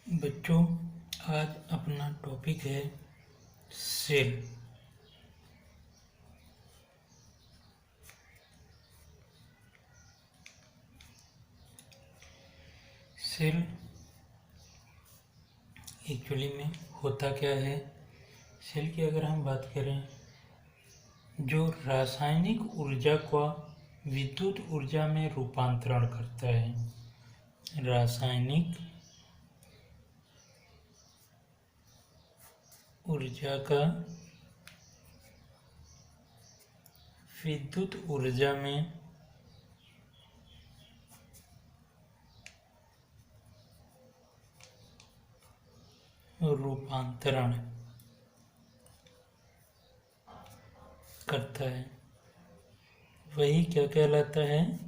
बच्चों, आज अपना टॉपिक है सेल। सेल एक्चुअली में होता क्या है। सेल की अगर हम बात करें, जो रासायनिक ऊर्जा का विद्युत ऊर्जा में रूपांतरण करता है। रासायनिक ऊर्जा का विद्युत ऊर्जा में रूपांतरण करता है, वही क्या कहलाता है?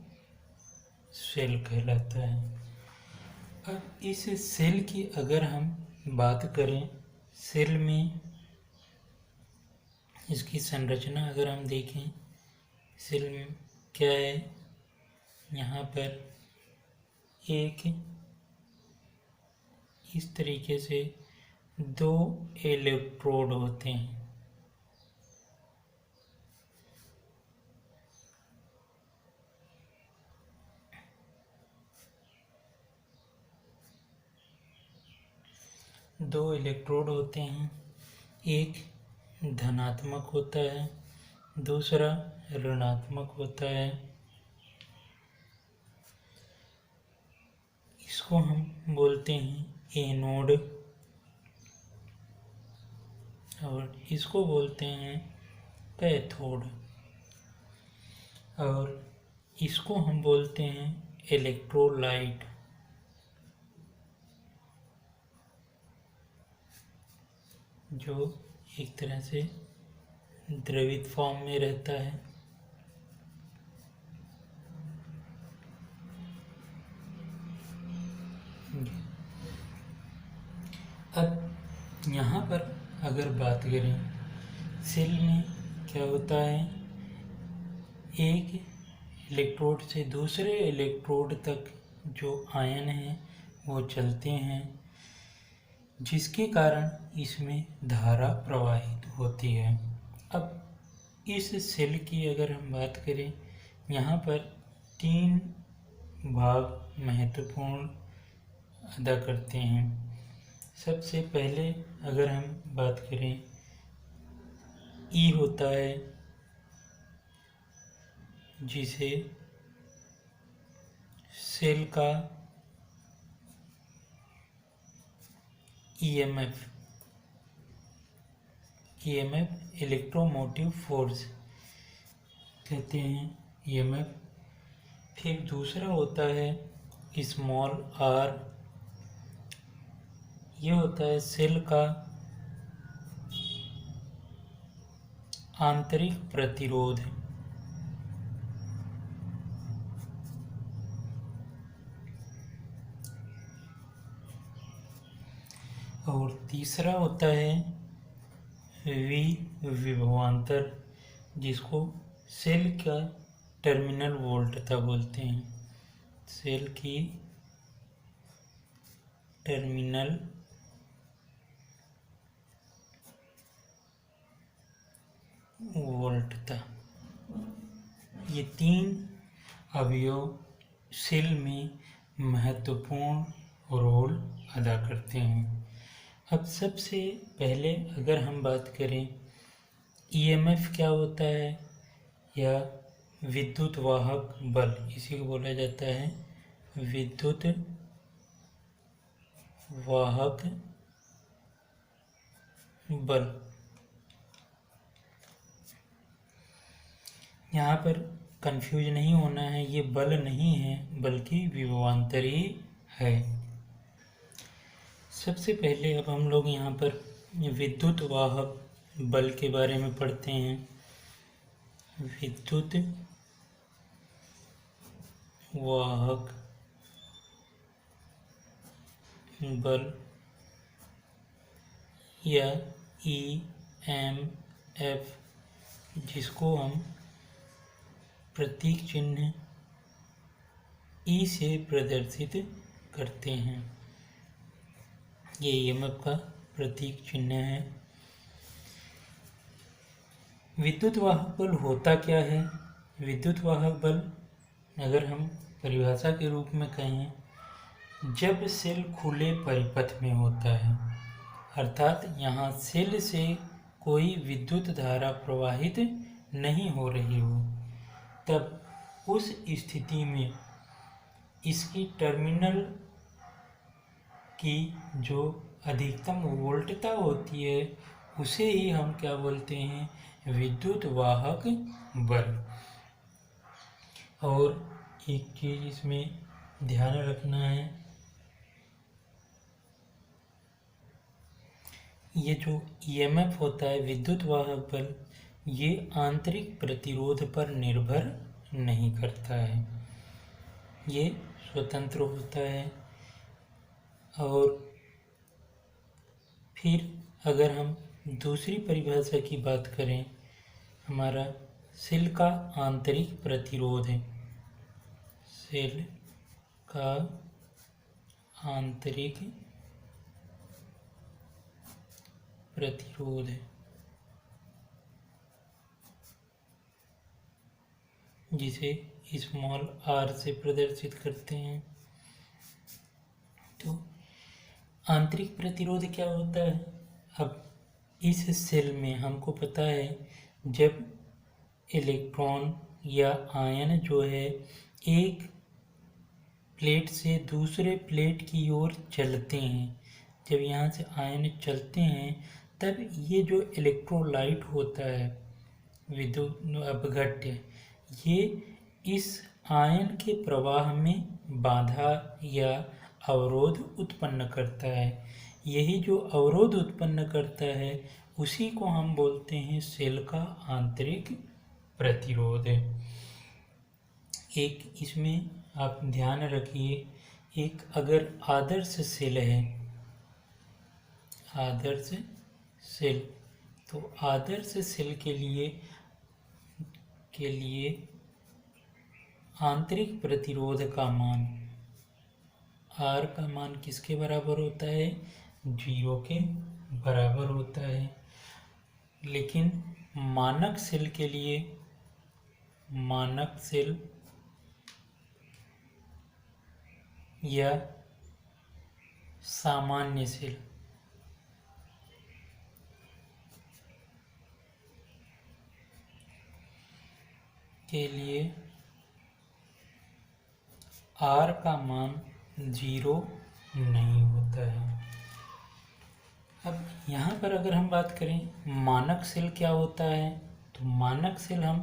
सेल कहलाता है। अब इस सेल की अगर हम बात करें, सेल में इसकी संरचना अगर हम देखें, सेल में क्या है? यहाँ पर एक इस तरीके से दो इलेक्ट्रोड होते हैं। दो इलेक्ट्रोड होते हैं, एक धनात्मक होता है, दूसरा ऋणात्मक होता है। इसको हम बोलते हैं एनोड और इसको बोलते हैं कैथोड, और इसको हम बोलते हैं इलेक्ट्रोलाइट। जो एक तरह से द्रवित फॉर्म में रहता है। अब यहाँ पर अगर बात करें, सेल में क्या होता है? एक इलेक्ट्रोड से दूसरे इलेक्ट्रोड तक जो आयन हैं वो चलते हैं, जिसके कारण इसमें धारा प्रवाहित होती है। अब इस सेल की अगर हम बात करें, यहाँ पर तीन भाग महत्वपूर्ण अदा करते हैं। सबसे पहले अगर हम बात करें, ई होता है, जिसे सेल का ईएमएफ इलेक्ट्रोमोटिव फोर्स कहते हैं, ईएमएफ। फिर दूसरा होता है स्मॉल आर, ये होता है सेल का आंतरिक प्रतिरोध। और तीसरा होता है विभवांतर, जिसको सेल का टर्मिनल वोल्टता बोलते हैं। सेल की टर्मिनल वोल्टता। ये तीन अवयव सेल में महत्वपूर्ण रोल अदा करते हैं। अब सबसे पहले अगर हम बात करें, ईएमएफ क्या होता है, या विद्युत वाहक बल, इसी को बोला जाता है विद्युत वाहक बल। यहाँ पर कंफ्यूज नहीं होना है, ये बल नहीं है बल्कि विभवांतर ही है। सबसे पहले अब हम लोग यहाँ पर विद्युत वाहक बल के बारे में पढ़ते हैं। विद्युत वाहक बल या ईएमएफ, जिसको हम प्रतीक चिन्ह ई से प्रदर्शित करते हैं। ये ईएमएफ का प्रतीक चिन्ह है। विद्युत वाहक बल होता क्या है? विद्युत वाहक बल अगर हम परिभाषा के रूप में कहें, जब सेल खुले परिपथ में होता है, अर्थात यहाँ सेल से कोई विद्युत धारा प्रवाहित नहीं हो रही हो, तब उस स्थिति में इसकी टर्मिनल की जो अधिकतम वोल्टता होती है उसे ही हम क्या बोलते हैं? विद्युत वाहक बल। और एक चीज इसमें ध्यान रखना है, ये जो ईएमएफ होता है विद्युत वाहक बल, ये आंतरिक प्रतिरोध पर निर्भर नहीं करता है, ये स्वतंत्र होता है। और फिर अगर हम दूसरी परिभाषा की बात करें, हमारा सेल का आंतरिक प्रतिरोध है, सेल का आंतरिक प्रतिरोध है, जिसे स्मॉल r से प्रदर्शित करते हैं। तो आंतरिक प्रतिरोध क्या होता है? अब इस सेल में हमको पता है, जब इलेक्ट्रॉन या आयन जो है एक प्लेट से दूसरे प्लेट की ओर चलते हैं, जब यहाँ से आयन चलते हैं, तब ये जो इलेक्ट्रोलाइट होता है विद्युत अपघट्य, ये इस आयन के प्रवाह में बाधा या अवरोध उत्पन्न करता है। यही जो अवरोध उत्पन्न करता है उसी को हम बोलते हैं सेल का आंतरिक प्रतिरोध। एक इसमें आप ध्यान रखिए, एक अगर आदर्श सेल है, आदर्श सेल, तो आदर्श सेल के लिए आंतरिक प्रतिरोध का मान R का मान किसके बराबर होता है? 0 के बराबर होता है। लेकिन मानक सेल के लिए, मानक सेल या सामान्य सेल के लिए R का मान 0 नहीं होता है। अब यहाँ पर अगर हम बात करें मानक सेल क्या होता है, तो मानक सेल हम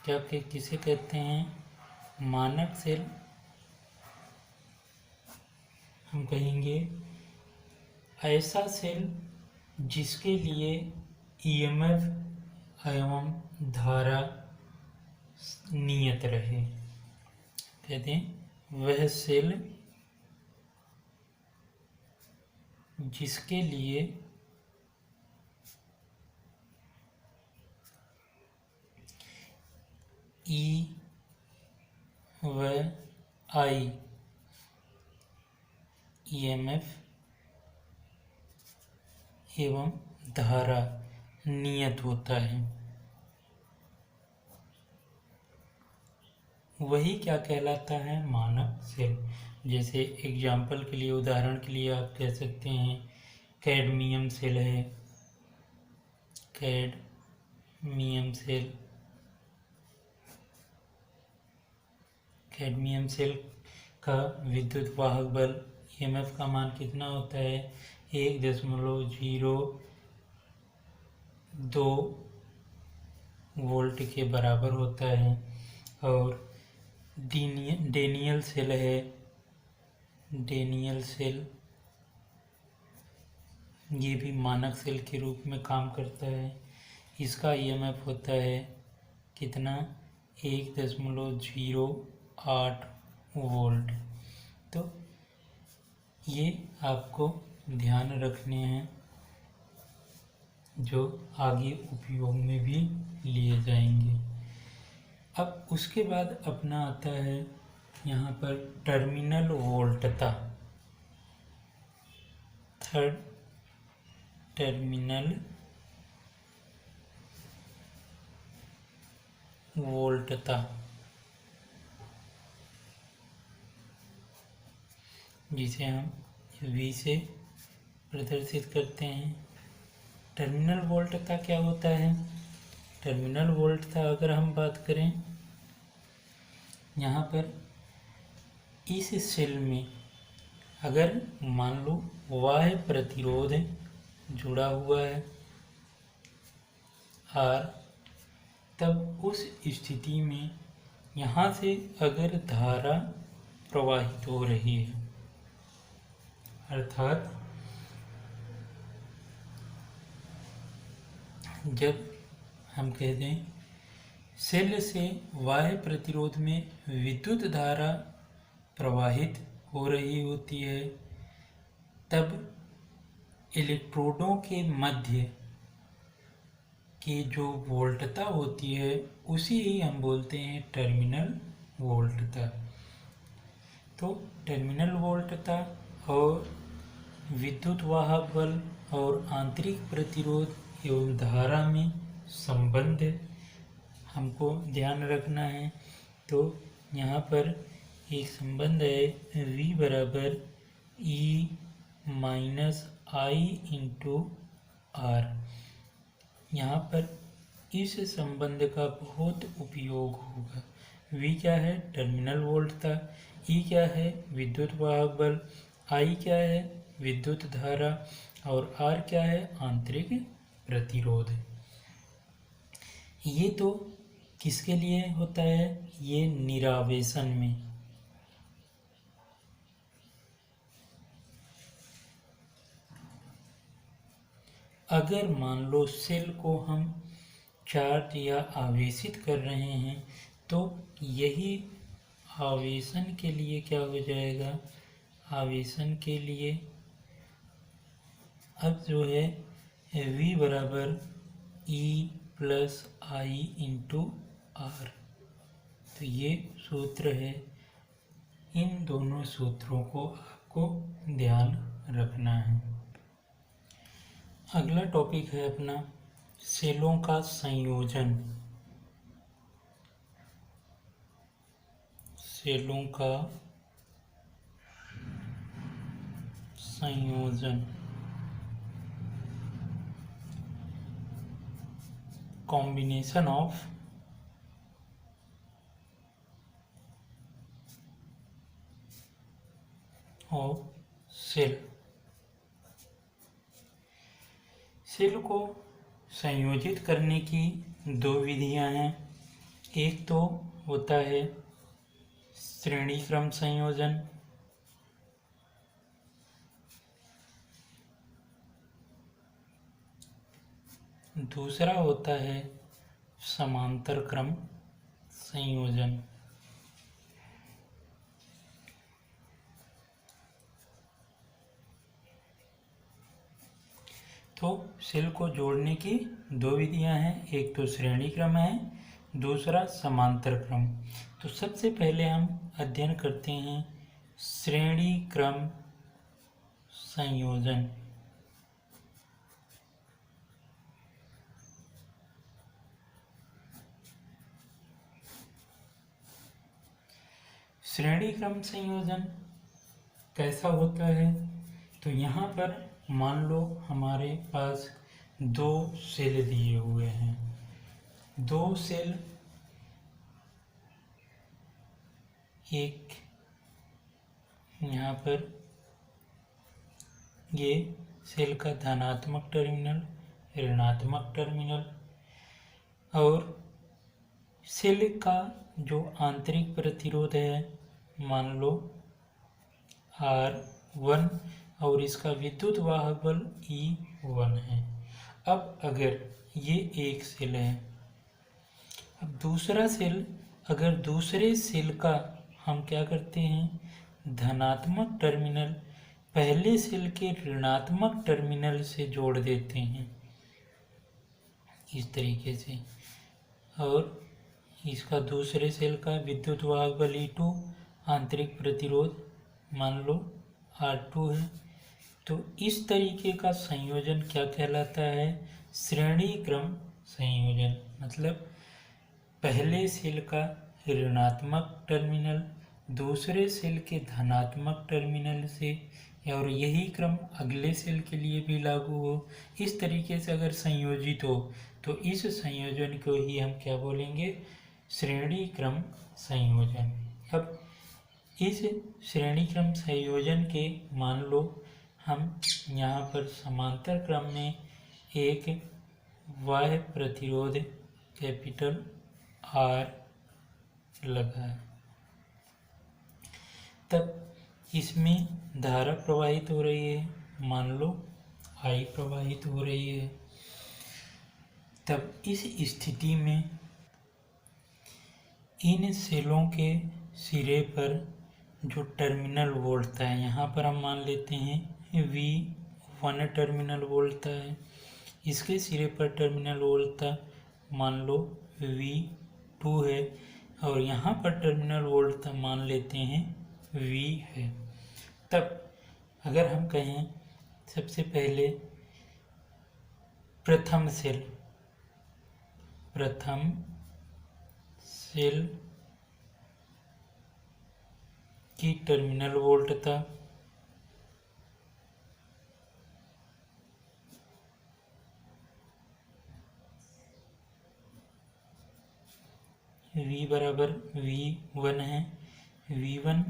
क्या किसे कहते हैं? मानक सेल हम कहेंगे ऐसा सेल जिसके लिए ईएमएफ एवं धारा नियत रहे, कहते हैं वह सेल जिसके लिए ई व आई ईएमएफ एवं धारा नियत होता है, वही क्या कहलाता है? मानक सेल। जैसे एग्जाम्पल के लिए, उदाहरण के लिए आप कह सकते हैं कैडमियम सेल है, कैडमियम सेल, कैडमियम सेल का विद्युत वाहक बल ईएमएफ का मान कितना होता है? 1.02 वोल्ट के बराबर होता है। और डेनियल सेल है, डेनियल सेल ये भी मानक सेल के रूप में काम करता है। इसका ईएमएफ होता है कितना? 1.08 वोल्ट। तो ये आपको ध्यान रखने हैं, जो आगे उपयोग में भी लिए जाएंगे। अब उसके बाद अपना आता है यहाँ पर टर्मिनल वोल्टता। थर्ड टर्मिनल वोल्टता, जिसे हम V से प्रदर्शित करते हैं। टर्मिनल वोल्टता क्या होता है? टर्मिनल वोल्टता अगर हम बात करें, यहाँ पर इस सेल में अगर मान लो बाह्य प्रतिरोध जुड़ा हुआ है R, तब उस स्थिति में यहाँ से अगर धारा प्रवाहित हो रही है, अर्थात जब हम कह दें सेल से बाह्य प्रतिरोध में विद्युत धारा प्रवाहित हो रही होती है, तब इलेक्ट्रोडों के मध्य की जो वोल्टता होती है उसी ही हम बोलते हैं टर्मिनल वोल्टता। तो टर्मिनल वोल्टता और विद्युत वाहक बल और आंतरिक प्रतिरोध एवं धारा में संबंध हमको ध्यान रखना है। तो यहाँ पर एक संबंध है V बराबर E माइनस आई इंटू R। यहाँ पर इस संबंध का बहुत उपयोग होगा। V क्या है? टर्मिनल वोल्टता। E क्या है? विद्युत वाहक बल। I क्या है? विद्युत धारा। और R क्या है? आंतरिक प्रतिरोध। ये तो किसके लिए होता है? ये निरावेशन में। अगर मान लो सेल को हम चार्ज या आवेशित कर रहे हैं, तो यही आवेशन के लिए क्या हो जाएगा? आवेशन के लिए अब जो है V बराबर E प्लस आई इंटू R। तो ये सूत्र है। इन दोनों सूत्रों को आपको ध्यान रखना है। अगला टॉपिक है अपना सेलों का संयोजन। सेलों का संयोजन, कॉम्बिनेशन ऑफ सेल। सेल को संयोजित करने की दो विधियां हैं। एक तो होता है श्रेणी क्रम संयोजन, दूसरा होता है समांतर क्रम संयोजन। तो सेल को जोड़ने की दो विधियां हैं। एक तो श्रेणी क्रम है, दूसरा समांतर क्रम। तो सबसे पहले हम अध्ययन करते हैं श्रेणी क्रम संयोजन। श्रेणी क्रम संयोजन कैसा होता है? तो यहाँ पर मान लो हमारे पास दो सेल दिए हुए हैं। दो सेल, एक यहाँ पर ये सेल का धनात्मक टर्मिनल, ऋणात्मक टर्मिनल, और सेल का जो आंतरिक प्रतिरोध है मान लो R1 और इसका विद्युत वाहक बल E1 है। अब अगर ये एक सेल है, अब दूसरा सेल, अगर दूसरे सेल का हम क्या करते हैं, धनात्मक टर्मिनल पहले सेल के ऋणात्मक टर्मिनल से जोड़ देते हैं इस तरीके से, और इसका दूसरे सेल का विद्युत वाहक बल E2, आंतरिक प्रतिरोध मान लो R2 है, तो इस तरीके का संयोजन क्या कहलाता है? श्रेणी क्रम संयोजन। मतलब पहले सेल का ऋणात्मक टर्मिनल दूसरे सेल के धनात्मक टर्मिनल से, और यही क्रम अगले सेल के लिए भी लागू हो। इस तरीके से अगर संयोजित हो तो इस संयोजन को ही हम क्या बोलेंगे? श्रेणी क्रम संयोजन। अब इस श्रेणी क्रम संयोजन के मान लो हम यहाँ पर समांतर क्रम में एक बाह्य प्रतिरोध कैपिटल R लगा, तब इसमें धारा प्रवाहित हो रही है, मान लो I प्रवाहित हो रही है। तब इस स्थिति में इन सेलों के सिरे पर जो टर्मिनल वोल्ट था, यहाँ पर हम मान लेते हैं V1 टर्मिनल वोल्ट था, इसके सिरे पर टर्मिनल वोल्ट था मान लो V2 है, और यहाँ पर टर्मिनल वोल्ट था मान लेते हैं V है। तब अगर हम कहें सबसे पहले प्रथम सेल की टर्मिनल वोल्ट था V बराबर V1 है। V1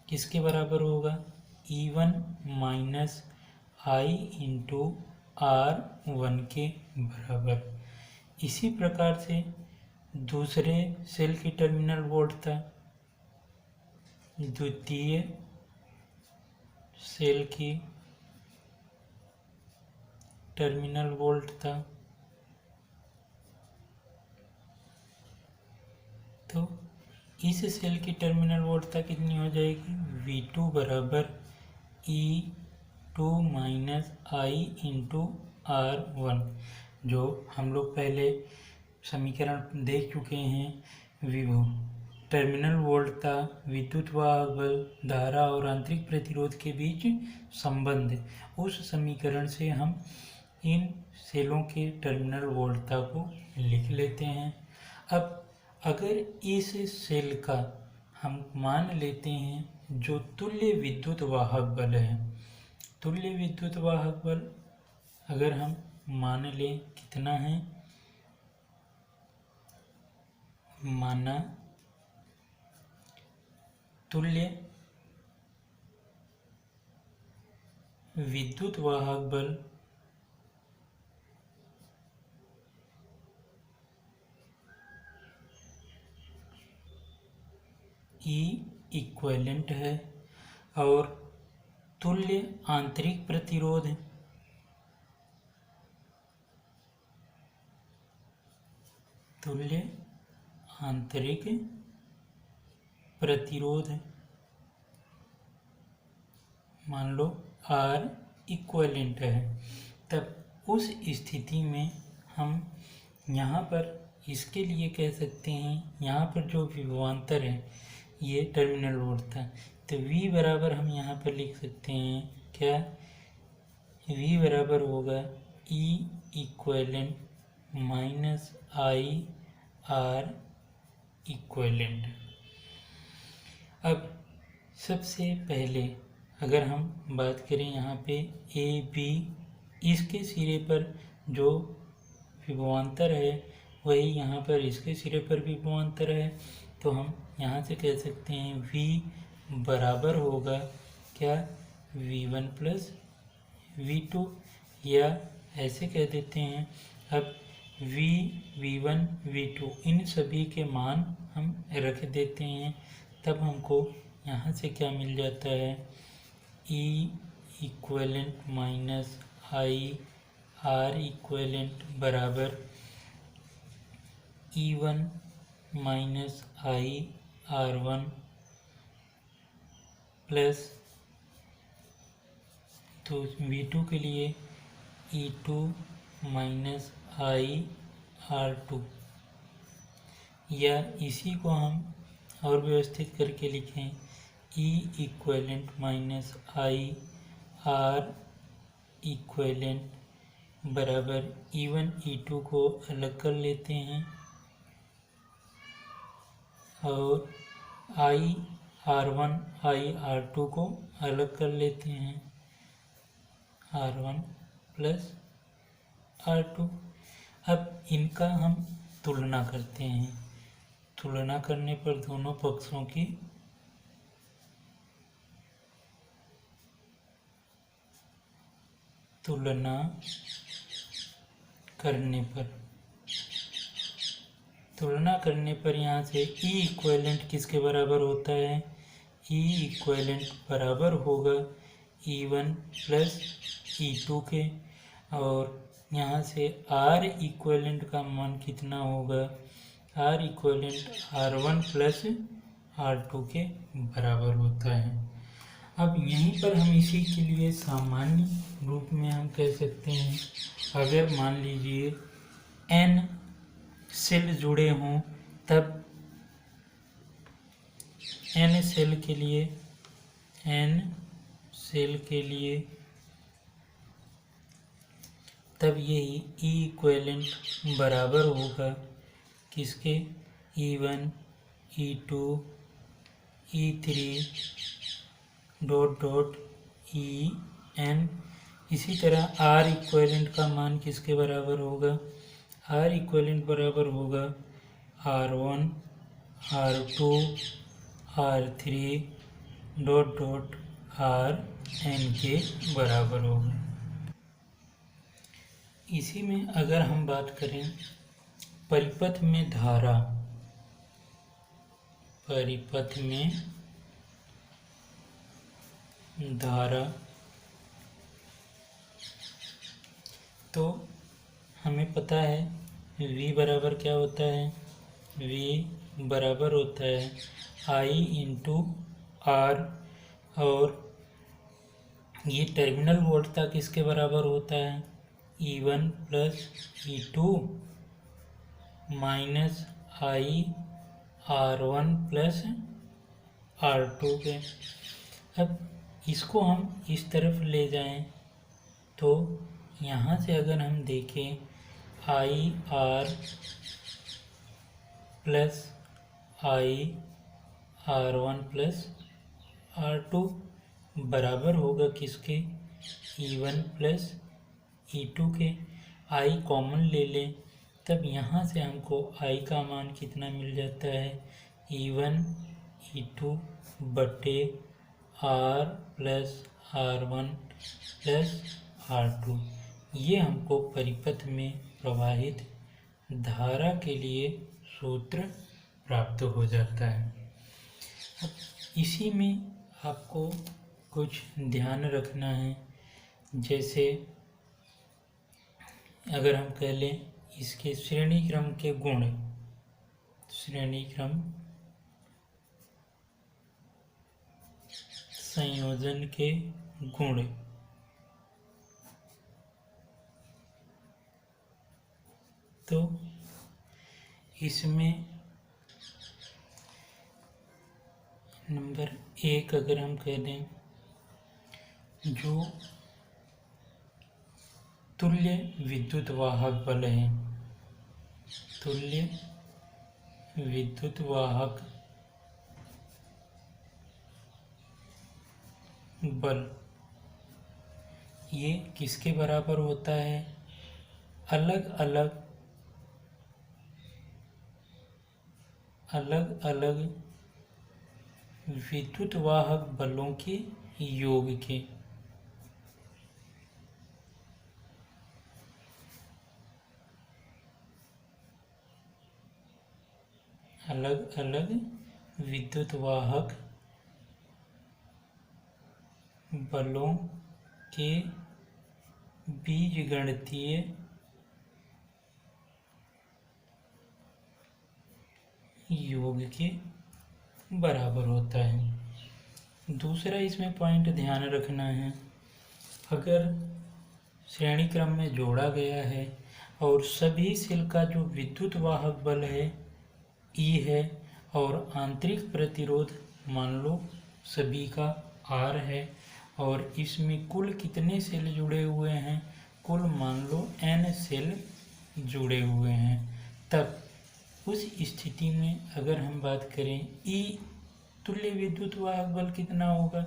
किसके बराबर होगा? E1 minus I into R1 के बराबर। इसी प्रकार से दूसरे सेल की टर्मिनल वोल्ट था, द्वितीय सेल की टर्मिनल वोल्ट था, तो इस सेल की टर्मिनल वोल्टता कितनी हो जाएगी? V2 बराबर E2 minus I into R1, जो हम लोग पहले समीकरण देख चुके हैं। टर्मिनल वोल्टता, विद्युत वाहक बल, धारा और आंतरिक प्रतिरोध के बीच संबंध, उस समीकरण से हम इन सेलों के टर्मिनल वोल्टता को लिख लेते हैं। अब अगर इस सेल का हम मान लेते हैं जो तुल्य विद्युत वाहक बल है, तुल्य विद्युत वाहक बल अगर हम मान लें कितना है? माना तुल्य विद्युत वाहक बल E इक्विवेलेंट है और तुल्य आंतरिक प्रतिरोध मान लो R इक्विवेलेंट है। तब उस स्थिति में हम यहाँ पर इसके लिए कह सकते हैं, यहाँ पर जो विभवांतर है ये टर्मिनल वोल्ट था, तो V बराबर हम यहाँ पर लिख सकते हैं क्या? V बराबर होगा E equivalent minus I R equivalent. अब सबसे पहले अगर हम बात करें यहाँ पे A B, इसके सिरे पर जो विभवांतर है वही यहाँ पर इसके सिरे पर भी विभवांतर है, तो हम यहाँ से कह सकते हैं V बराबर होगा क्या? V1 प्लस V2, या ऐसे कह देते हैं अब V1 V2 इन सभी के मान हम रख देते हैं, तब हमको यहाँ से क्या मिल जाता है? E equivalent minus I R equivalent बराबर E1 minus I R1 plus तो V2 के लिए E2 माइनस I R2, या इसी को हम और व्यवस्थित करके लिखें E equivalent minus I R equivalent बराबर E1 E2 को अलग कर लेते हैं और I R1 I R2 को अलग कर लेते हैं, R1 प्लस R2। अब इनका हम तुलना करते हैं। तुलना करने पर दोनों पक्षों की तुलना करने पर यहाँ से E इक्वेलेंट किसके बराबर होता है? E इक्वेलेंट बराबर होगा E1 प्लस E2 के, और यहाँ से R इक्वेलेंट का मान कितना होगा? R equivalent R1 plus R2 के बराबर होता है। अब यहीं पर हम इसी के लिए सामान्य रूप में हम कह सकते हैं, अगर मान लीजिए n सेल जुड़े हों तब n सेल के लिए तब यही E इक्वेलेंट बराबर होगा किसके? E1 E2 E3 dot dot En। इसी तरह R इक्वेलेंट का मान किसके बराबर होगा? R इक्वेलेंट बराबर होगा R1 R2 R3 dot dot Rn के बराबर होगा। इसी में अगर हम बात करें परिपथ में धारा, तो हमें पता है V बराबर क्या होता है? V बराबर होता है I इंटू R, और ये टर्मिनल वोल्टता किसके बराबर होता है? E1 plus E2 minus I R1 plus R2 के। अब इसको हम इस तरफ ले जाएं तो यहाँ से अगर हम देखें I R plus I R1 plus R2 बराबर होगा किसके? E1 प्लस E2 के। I कॉमन ले लें तब यहाँ से हमको I का मान कितना मिल जाता है? E1 E2 बटे R plus R1 plus R2। ये हमको परिपथ में प्रवाहित धारा के लिए सूत्र प्राप्त हो जाता है। अब इसी में आपको कुछ ध्यान रखना है, जैसे अगर हम कह लें इसके श्रेणी क्रम के गुण, श्रेणी क्रम संयोजन के गुण, तो इसमें नंबर 1 अगर हम कह दें, जो तुल्य विद्युत वाहक बल है, तुल्य विद्युत वाहक बल, ये किसके बराबर होता है? अलग अलग विद्युत वाहक बलों के योग के। अलग अलग विद्युत वाहक बलों के बीजगणितीय योग के बराबर होता है। दूसरा इसमें पॉइंट ध्यान रखना है, अगर श्रेणी क्रम में जोड़ा गया है और सभी सेल का जो विद्युत वाहक बल है E है और आंतरिक प्रतिरोध मान लो सभी का R है, और इसमें कुल कितने सेल जुड़े हुए हैं, कुल मान लो n सेल जुड़े हुए हैं। तब उस स्थिति में अगर हम बात करें E तुल्य विद्युत वाहक बल कितना होगा,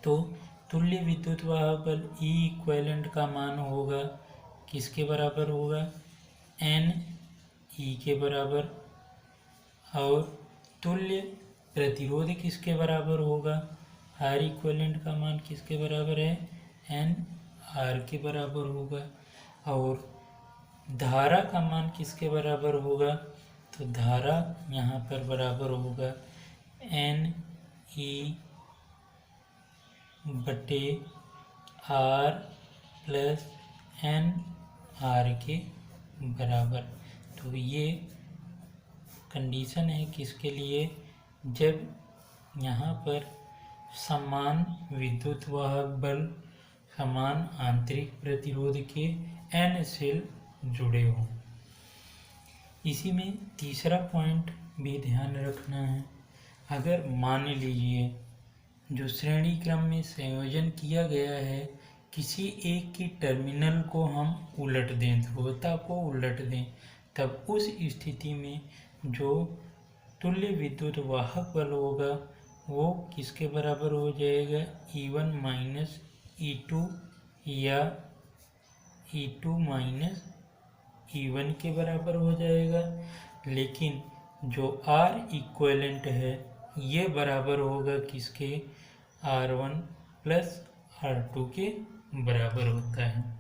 तो तुल्य विद्युत वाहक बल E इक्विवेलेंट का मान होगा किसके बराबर होगा, n E के बराबर। और तुल्य प्रतिरोध किसके बराबर होगा, R इक्विवेलेंट का मान किसके बराबर है, n R के बराबर होगा। और धारा का मान किसके बराबर होगा, तो धारा यहाँ पर बराबर होगा n E बटे R प्लस n R के बराबर। तो ये कंडीशन है किसके लिए, जब यहाँ पर समान विद्युत वाहक बल समान आंतरिक प्रतिरोध के n सेल जुड़े हों। इसी में तीसरा पॉइंट भी ध्यान रखना है, अगर मान लीजिए जो श्रेणी क्रम में संयोजन किया गया है किसी एक की टर्मिनल को हम उलट दें, ध्रुवता को उलट दें, तब उस स्थिति में जो तुल्य विद्युत वाहक बल होगा वो किसके बराबर हो जाएगा, E1 माइनस E2 या E2 माइनस E1 के बराबर हो जाएगा। लेकिन जो R इक्विवेलेंट है ये बराबर होगा किसके, R1 प्लस R2 के बराबर होता है।